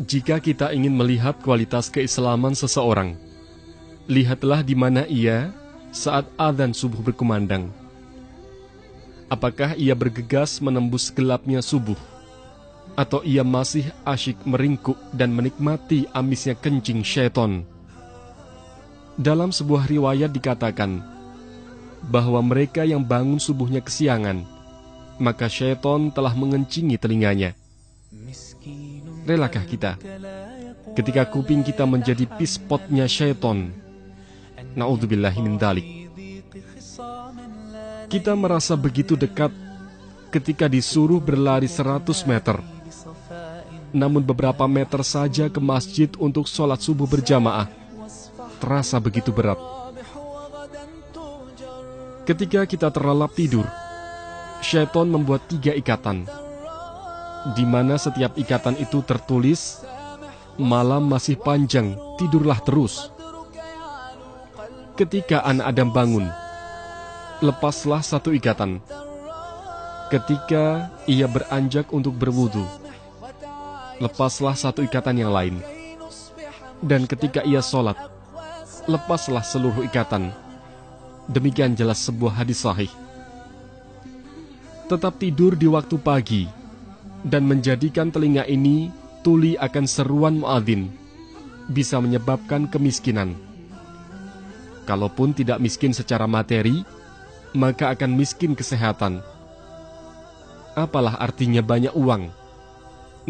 Jika kita ingin melihat kualitas keislaman seseorang, lihatlah di mana ia saat adzan subuh berkumandang. Apakah ia bergegas menembus gelapnya subuh, atau ia masih asyik meringkuk dan menikmati amisnya kencing syaitan? Dalam sebuah riwayat dikatakan bahwa mereka yang bangun subuhnya kesiangan, maka syaitan telah mengencingi telinganya. Relakah kita ketika kuping kita menjadi pispotnya syaitan? Na'udzubillahi min dzalik. Kita merasa begitu dekat ketika disuruh berlari 100 meter. Namun beberapa meter saja ke masjid untuk sholat subuh berjamaah terasa begitu berat. Ketika kita terlelap tidur, syaitan membuat 3 ikatan, di mana setiap ikatan itu tertulis, malam masih panjang, tidurlah terus. Ketika anak Adam bangun, lepaslah 1 ikatan. Ketika ia beranjak untuk berwudu, lepaslah 1 ikatan yang lain. Dan ketika ia sholat, lepaslah seluruh ikatan. Demikian jelas sebuah hadis sahih. Tetap tidur di waktu pagi dan menjadikan telinga ini tuli akan seruan muadzin bisa menyebabkan kemiskinan. Kalaupun tidak miskin secara materi, maka akan miskin kesehatan. Apalah artinya banyak uang,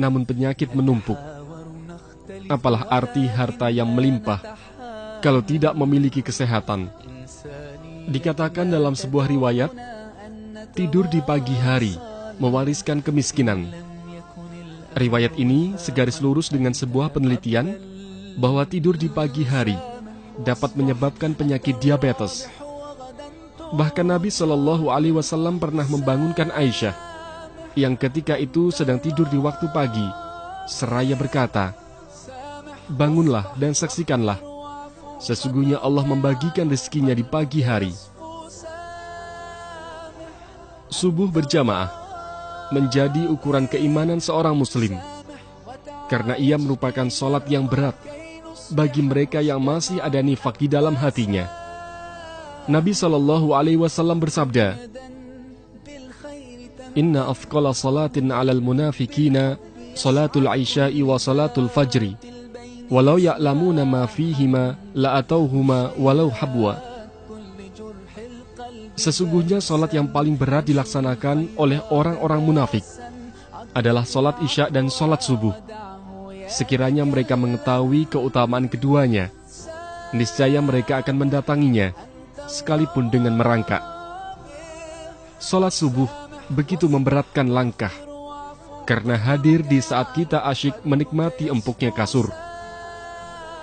namun penyakit menumpuk? Apalah arti harta yang melimpah kalau tidak memiliki kesehatan? Dikatakan dalam sebuah riwayat, tidur di pagi hari mewariskan kemiskinan. Riwayat ini segaris lurus dengan sebuah penelitian bahwa tidur di pagi hari dapat menyebabkan penyakit diabetes. Bahkan Nabi Shallallahu Alaihi Wasallam pernah membangunkan Aisyah yang ketika itu sedang tidur di waktu pagi, seraya berkata, "Bangunlah dan saksikanlah, sesungguhnya Allah membagikan rezekinya di pagi hari." Subuh berjamaah menjadi ukuran keimanan seorang muslim, karena ia merupakan sholat yang berat bagi mereka yang masih ada nifak di dalam hatinya. Nabi Shallallahu Alaihi Wasallam bersabda, "Inna afqala salatin 'alal munafikina salatul isya'i wa salatul fajri, walau ya'lamuna ma fihima la'atauhuma walau habwa." Sesungguhnya sholat yang paling berat dilaksanakan oleh orang-orang munafik adalah sholat isya dan sholat subuh. Sekiranya mereka mengetahui keutamaan keduanya, niscaya mereka akan mendatanginya, sekalipun dengan merangkak. Sholat subuh begitu memberatkan langkah, karena hadir di saat kita asyik menikmati empuknya kasur.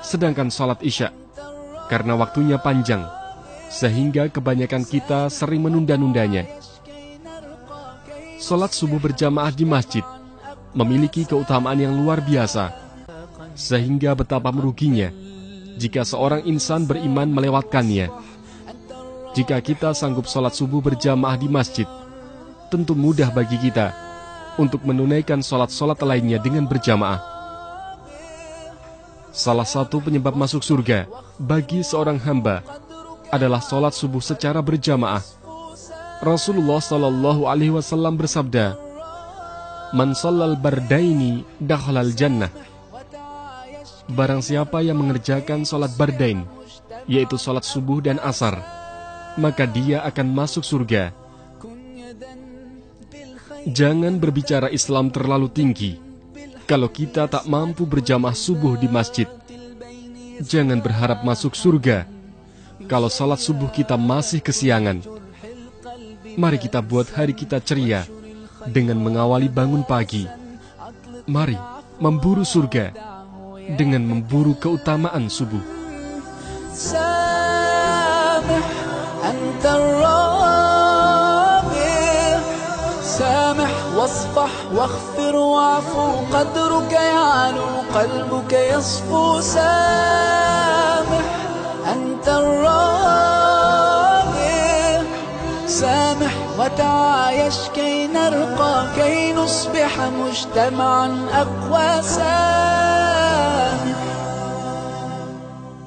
Sedangkan sholat isya, karena waktunya panjang, sehingga kebanyakan kita sering menunda-nundanya. Sholat subuh berjamaah di masjid memiliki keutamaan yang luar biasa, sehingga betapa meruginya jika seorang insan beriman melewatkannya. Jika kita sanggup sholat subuh berjamaah di masjid, tentu mudah bagi kita untuk menunaikan sholat-sholat lainnya dengan berjamaah. Salah satu penyebab masuk surga bagi seorang hamba adalah sholat subuh secara berjamaah. Rasulullah Shallallahu Alaihi Wasallam bersabda, "Man shallal bardaini dakhalal jannah." Barang siapa yang mengerjakan sholat bardain, yaitu sholat subuh dan asar, maka dia akan masuk surga. Jangan berbicara Islam terlalu tinggi kalau kita tak mampu berjamaah subuh di masjid. Jangan berharap masuk surga kalau salat subuh kita masih kesiangan. Mari kita buat hari kita ceria dengan mengawali bangun pagi. Mari memburu surga dengan memburu keutamaan subuh. واصفح واغفر واعفو قدرك يعلو قلبك يصفو سامح أنت الرابع سامح وتعايش كي نرقى كي نصبح مجتمعا أقوى.